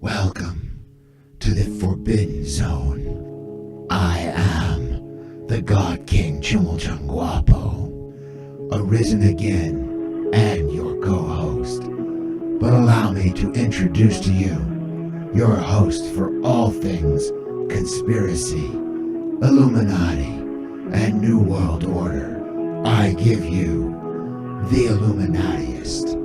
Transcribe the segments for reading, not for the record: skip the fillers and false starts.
Welcome to the Forbidden Zone. I am the God King Chimulchangguapo, arisen again and your co-host. But allow me to introduce to you your host for all things conspiracy, Illuminati, and New World Order. I give you the Illuminatiist.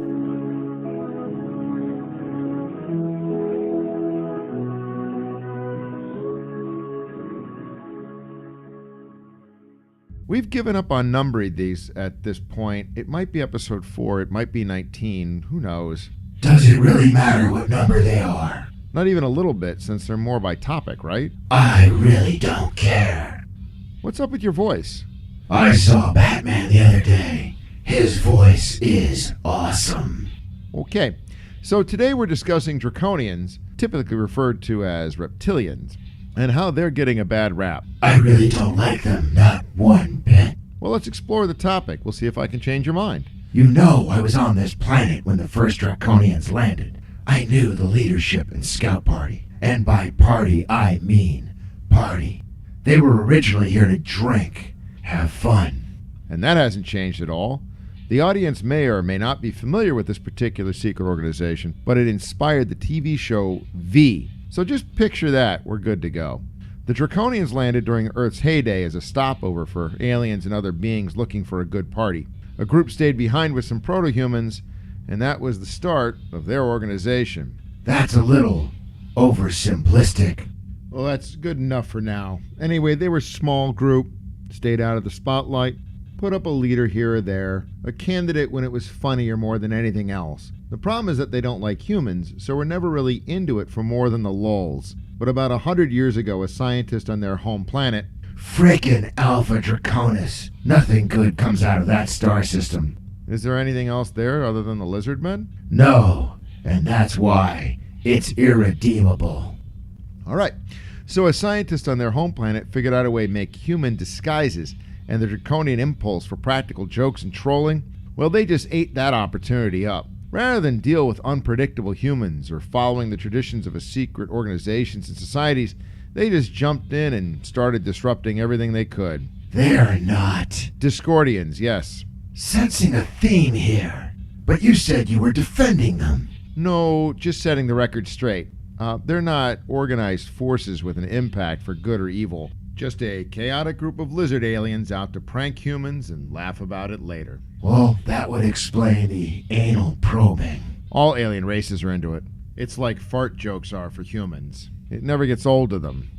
We've given up on numbering these at this point. It might be episode 4, it might be 19, who knows? Does it really matter what number they are? Not even a little bit, since they're more by topic, right? I really don't care. What's up with your voice? I saw Batman the other day. His voice is awesome. Okay, so today we're discussing Draconians, typically referred to as reptilians, and how they're getting a bad rap. I really don't like them, not one bit. Well, let's explore the topic. We'll see if I can change your mind. You know I was on this planet when the first Draconians landed. I knew the leadership and scout party. And by party, I mean party. They were originally here to drink, have fun. And that hasn't changed at all. The audience may or may not be familiar with this particular secret organization, but it inspired the TV show V. So just picture that, we're good to go. The Draconians landed during Earth's heyday as a stopover for aliens and other beings looking for a good party. A group stayed behind with some proto-humans, and that was the start of their organization. That's a little oversimplistic. Well, that's good enough for now. Anyway, they were a small group, stayed out of the spotlight, put up a leader here or there, a candidate when it was funnier more than anything else. The problem is that they don't like humans, so we're never really into it for more than the lulz. But about 100 years ago, a scientist on their home planet... Frickin' Alpha Draconis. Nothing good comes out of that star system. Is there anything else there other than the lizard men? No, and that's why it's irredeemable. All right, so a scientist on their home planet figured out a way to make human disguises, and the draconian impulse for practical jokes and trolling, well, they just ate that opportunity up. Rather than deal with unpredictable humans or following the traditions of a secret organizations and societies, they just jumped in and started disrupting everything they could. They're not. Discordians, yes. Sensing a theme here. But you said you were defending them. No, just setting the record straight. They're not organized forces with an impact for good or evil. Just a chaotic group of lizard aliens out to prank humans and laugh about it later. Well, that would explain the anal probing. All alien races are into it. It's like fart jokes are for humans. It never gets old to them.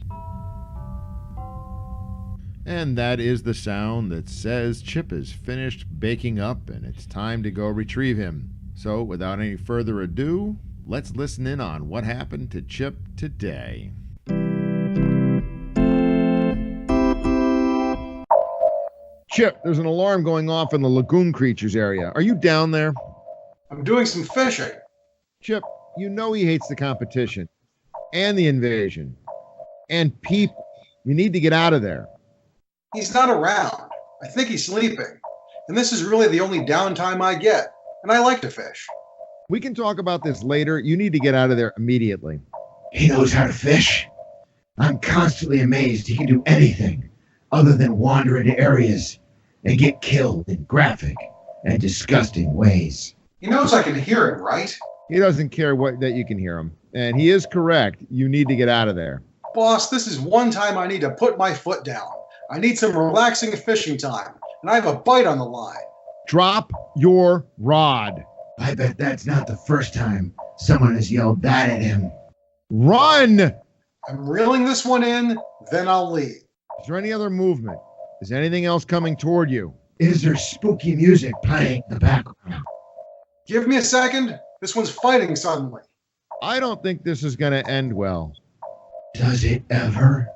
And that is the sound that says Chip is finished baking up and it's time to go retrieve him. So, without any further ado, let's listen in on what happened to Chip today. Chip, there's an alarm going off in the lagoon creatures area. Are you down there? I'm doing some fishing. Chip, you know he hates the competition. And the invasion. And people. You need to get out of there. He's not around. I think he's sleeping. And this is really the only downtime I get. And I like to fish. We can talk about this later. You need to get out of there immediately. He knows how to fish. I'm constantly amazed he can do anything other than wander into areas and get killed in graphic and disgusting ways. He knows I can hear him, right? He doesn't care that you can hear him. And he is correct. You need to get out of there. Boss, this is one time I need to put my foot down. I need some relaxing fishing time. And I have a bite on the line. Drop your rod. I bet that's not the first time someone has yelled that at him. Run! I'm reeling this one in, then I'll leave. Is there any other movement? Is anything else coming toward you? Is there spooky music playing in the background? Give me a second. This one's fighting suddenly. I don't think this is going to end well. Does it ever?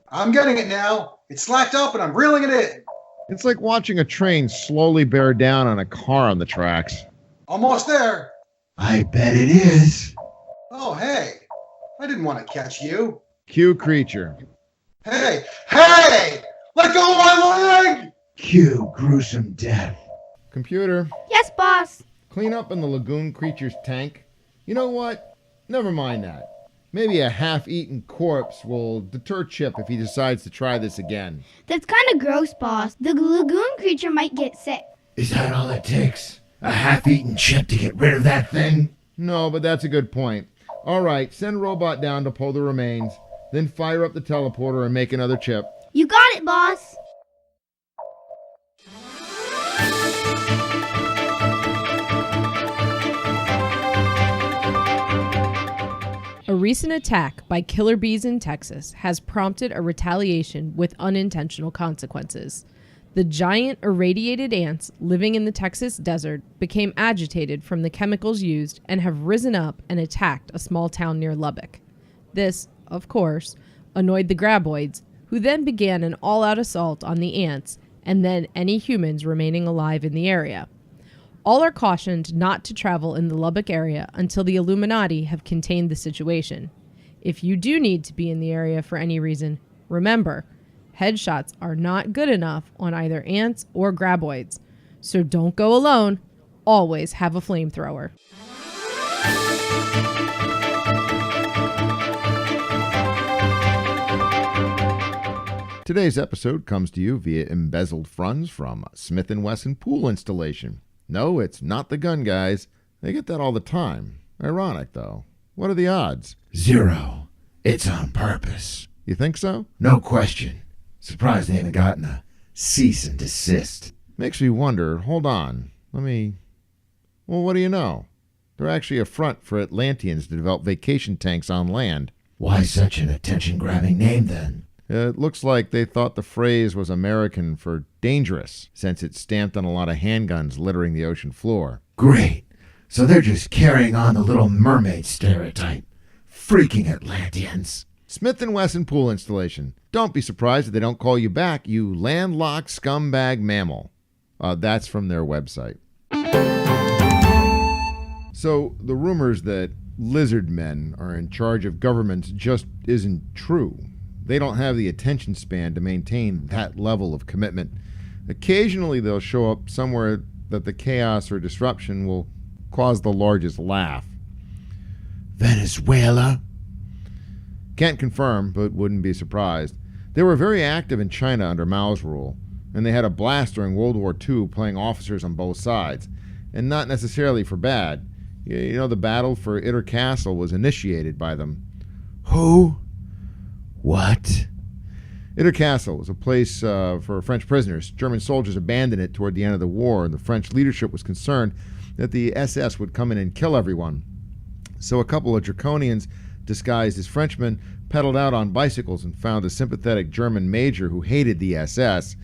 I'm getting it now. It's slacked up and I'm reeling it in. It's like watching a train slowly bear down on a car on the tracks. Almost there. I bet it is. Oh, hey. I didn't want to catch you. Cue creature. Hey! Hey! Let go of my leg! Cue gruesome death. Computer, Yes, boss. clean up in the lagoon creature's tank. You know what? Never mind that. Maybe a half-eaten corpse will deter Chip if he decides to try this again. That's kind of gross, boss. The lagoon creature might get sick. Is that all it takes? A half-eaten chip to get rid of that thing? No, but that's a good point. All right, send Robot down to pull the remains, then fire up the teleporter and make another chip. You got it, boss. A recent attack by killer bees in Texas has prompted a retaliation with unintentional consequences. The giant irradiated ants living in the Texas desert became agitated from the chemicals used and have risen up and attacked a small town near Lubbock. This, of course, annoyed the graboids, who then began an all-out assault on the ants and then any humans remaining alive in the area. All are cautioned not to travel in the Lubbock area until the Illuminati have contained the situation. If you do need to be in the area for any reason, remember, headshots are not good enough on either ants or graboids. So don't go alone. Always have a flamethrower. Today's episode comes to you via embezzled funds from Smith & Wesson pool installation. No, it's not the gun guys. They get that all the time. Ironic, though. What are the odds? 0. It's on purpose. You think so? No question. Surprised they haven't gotten a cease and desist. Makes me wonder. Hold on. Well, what do you know? They're actually a front for Atlanteans to develop vacation tanks on land. Why such an attention-grabbing name, then? It looks like they thought the phrase was American for dangerous, since it's stamped on a lot of handguns littering the ocean floor. Great. So they're just carrying on the Little Mermaid stereotype. Freaking Atlanteans. Smith & Wesson pool installation. Don't be surprised if they don't call you back, you landlocked scumbag mammal. That's from their website. So the rumors that lizard men are in charge of governments just isn't true. They don't have the attention span to maintain that level of commitment. Occasionally they'll show up somewhere that the chaos or disruption will cause the largest laugh. Venezuela? Can't confirm, but wouldn't be surprised. They were very active in China under Mao's rule, and they had a blast during World War II playing officers on both sides, and not necessarily for bad. You know, the battle for Itter Castle was initiated by them. Who? What? Itter Castle was a place for French prisoners. German soldiers abandoned it toward the end of the war, and the French leadership was concerned that the SS would come in and kill everyone. So a couple of draconians disguised as Frenchmen pedaled out on bicycles and found a sympathetic German major who hated the SS.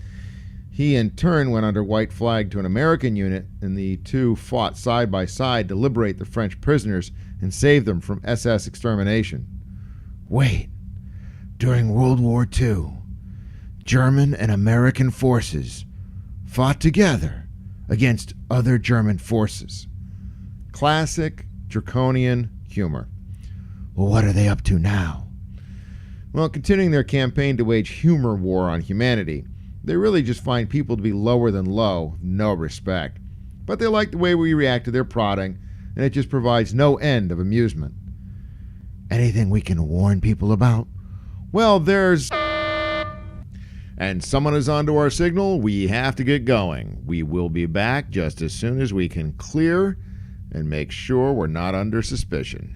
He in turn went under white flag to an American unit, and the two fought side by side to liberate the French prisoners and save them from SS extermination. Wait. During World War II, German and American forces fought together against other German forces. Classic draconian humor. Well, what are they up to now? Well, continuing their campaign to wage humor war on humanity. They really just find people to be lower than low, no respect. But they like the way we react to their prodding, and it just provides no end of amusement. Anything we can warn people about? Well, there's... And someone is onto our signal. We have to get going. We will be back just as soon as we can clear and make sure we're not under suspicion.